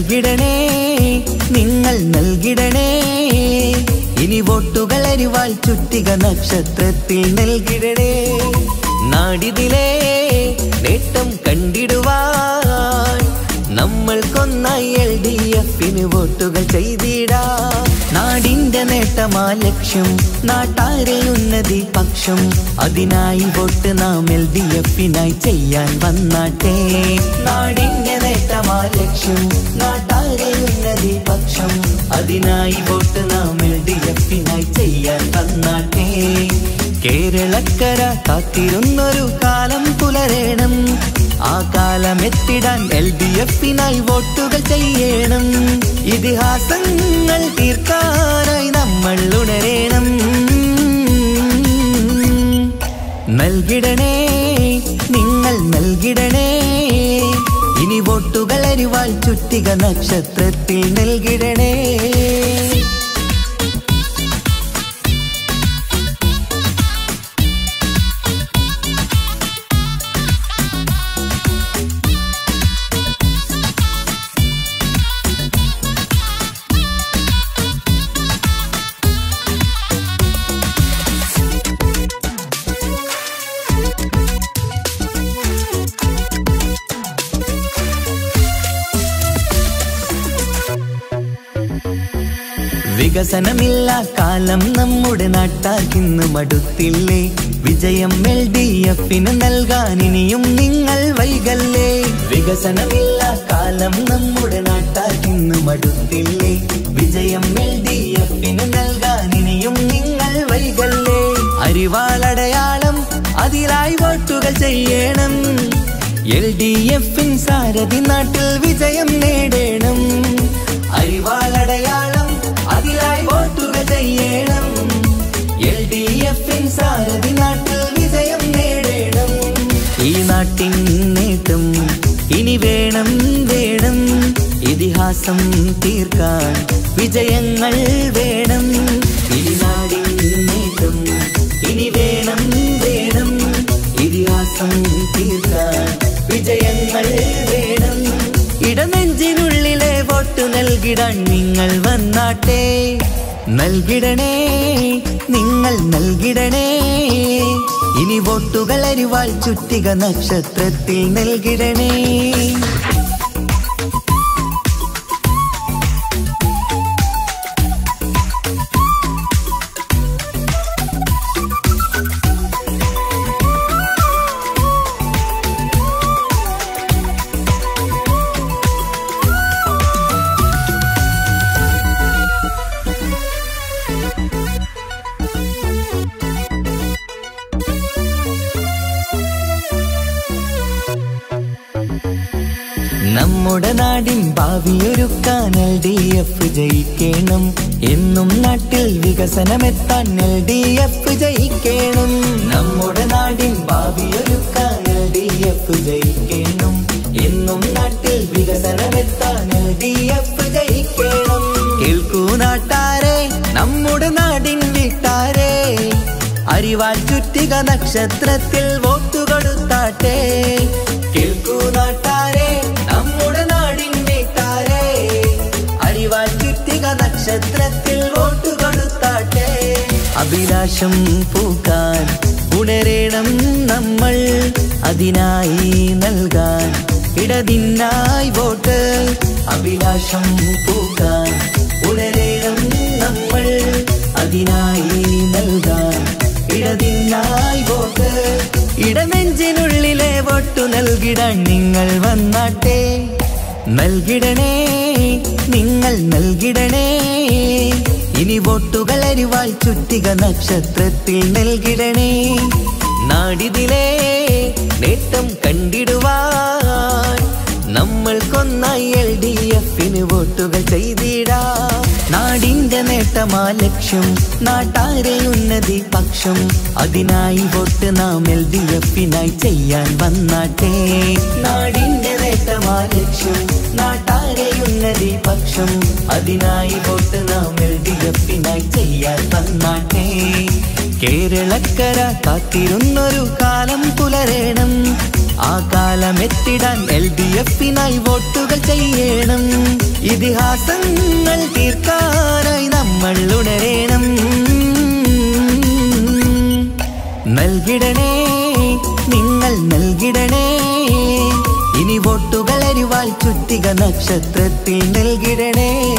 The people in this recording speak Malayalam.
നൽകിടണേ നിങ്ങൾ നൽകിടണേ ഇനി വോട്ടുകൾ അരിവാൾ ചുറ്റിക നക്ഷത്രത്തിൽ നൽകിടണേ നാടിതിലേ നേട്ടം കണ്ടിടുവാൻ നമ്മൾക്കൊന്നായി LDFന് വോട്ടുകൾ ചെയ്തിടാം നാടിന്റെ നേട്ടമാ ലക്ഷ്യം നാട്ടാരെ ഉന്നതി പക്ഷം അതിനായി വോട്ട് നാം LDFനായി ചെയ്യാൻ വന്നാട്ടെ നാടിന്റെ നേട്ടമാ ലക്ഷ്യം നാട്ടാരെ ഉന്നതി പക്ഷം അതിനായി വോട്ട് നാം LDFനായി ചെയ്യാൻ വന്നാട്ടെ കേരളക്കര കാത്തിരുന്നൊരു കാലം പുലരേണം ആ കാലമെത്തിടാൻ LDFനായി വോട്ടുകൾ ചെയ്യണം ഇതിഹാസങ്ങൾ തീർക്കാനായി നമ്മൾ ഉണരേണം നൽകിടണേ നിങ്ങൾ നൽകിടണേ ഇനി വോട്ടുകൾ അരിവാൾ ചുറ്റിക നക്ഷത്രത്തിൽ നൽകിടണേ വികസനമില്ല കാലം നമ്മുടെ നാട്ടാർക്കിന്ന് മടുത്തില്ലേ വിജയം LDFന് നൽകാൻ ഇനിയും നിങ്ങൾ വൈകല്ലേ വികസനമില്ല കാലം നമ്മുടെ നാട്ടാർക്കിന്ന് മടുത്തില്ലേ വിജയം LDFന് നൽകാൻ ഇനിയും നിങ്ങൾ വൈകല്ലേ അരിവാളടയാളം അതിലായി വോട്ടുകൾ ചെയ്യണം LDFൻ സാരഥി നാട്ടിൽ വിജയം നേടണം അരിവാളടയാളം അതിലായി വോട്ടുകൾ ചെയ്യണം LDFൻ സാരഥി നാട്ടിൽ വിജയം നേടണം ഈ നാട്ടിൻ നേട്ടം ഇനി വേണം വേണം ഇതിഹാസം തീർക്കാൻ വിജയങ്ങൾ വേണം ഈ നാടിൻ നേട്ടം ഇനി വേണം വേണം ഇതിഹാസം തീർക്കാൻ വിജയങ്ങൾ വേണം ഇടനെഞ്ചിനുള്ളിലെ വോട്ട് നൽകിടാൻ നിങ്ങൾ വന്നാട്ടെ നൽകിടണേ നിങ്ങൾ നൽകിടണേ ഇനി വോട്ടുകൾ അരിവാൾ ചുറ്റിക നക്ഷത്രത്തിൽ നൽകിടണേ നമ്മുടെ നാടിൻ ഭാവിയൊരുക്കാൻ LDF ജയിക്കണം എന്നും നാട്ടിൽ വികസനമെത്താൻ LDF ജയിക്കണം നമ്മുടെ നാടിൻ ഭാവിയൊരുക്കാൻ LDF ജയിക്കണം എന്നും നാട്ടിൽ വികസനമെത്താൻ LDF ജയിക്കണം കേൾക്കൂ നാട്ടാരെ നമ്മുടെ നാടിൻ വീട്ടാരെ അരിവാൾ ചുറ്റിക നക്ഷത്രത്തിൽ വോട്ട് കൊടുത്താട്ടെ കേൾക്കൂ നാട്ടാരെ നമ്മുടെ നാടിൻ വീട്ടാരെ അരിവാൾ ചുറ്റിക നക്ഷത്രത്തിൽ വോട്ട് കൊടുത്താട്ടെ അഭിലാഷം പൂക്കാൻ ഉണരേണം നമ്മൾ അതിനായി നൽകാൻ ഇടതിനായി വോട്ട് അഭിലാഷം പൂക്കാൻ ഉണരേണം നമ്മൾ അതിനായി നൽകാൻ ഇടതിനായി വോട്ട് ഇടനെഞ്ചിനുള്ളിലെ വോട്ടു നൽകിടാൻ നിങ്ങൾ വന്നാട്ടെ നൽകിടണേ നിങ്ങൾ നൽകിടണേ ഇനി വോട്ടുകൾ അരിവാൾ ചുറ്റിക നക്ഷത്രത്തിൽ നൽകിടണേ നാടിതിലേ നേട്ടം കണ്ടിടുവാൻ നമ്മൾക്കൊന്നായി LDFന് വോട്ടുകൾ ചെയ്തിടാം നാടിന്റെ നേട്ടമാ ലക്ഷ്യം നാട്ടാരെ ഉന്നതി പക്ഷം അതിനായി വോട്ട് നാം LDFനായി ചെയ്യാൻ വന്നാട്ടെ നാടിന്റെ നേട്ടമാ ലക്ഷ്യം നാട്ടാരെ ഉന്നതി പക്ഷം അതിനായി വോട്ട് നാം LDFനായി ചെയ്യാൻ വന്നാട്ടെ കേരളക്കര കാത്തിരുന്നൊരു കാലം പുലരേണം ആ കാലം വികസനമെത്തിടാൻ LDF-നായി വോട്ടുകൾ ചെയ്യണം. ഇതിഹാസങ്ങൾ തീർക്കാനായി നമ്മൾ ഉണരണം. നൽകിടണേ, നിങ്ങൾ നൽകിടണേ, ഇനി വോട്ടുകൾ അരിവാൾ ചുറ്റിക നക്ഷത്രത്തിൽ നൽകിടണേ.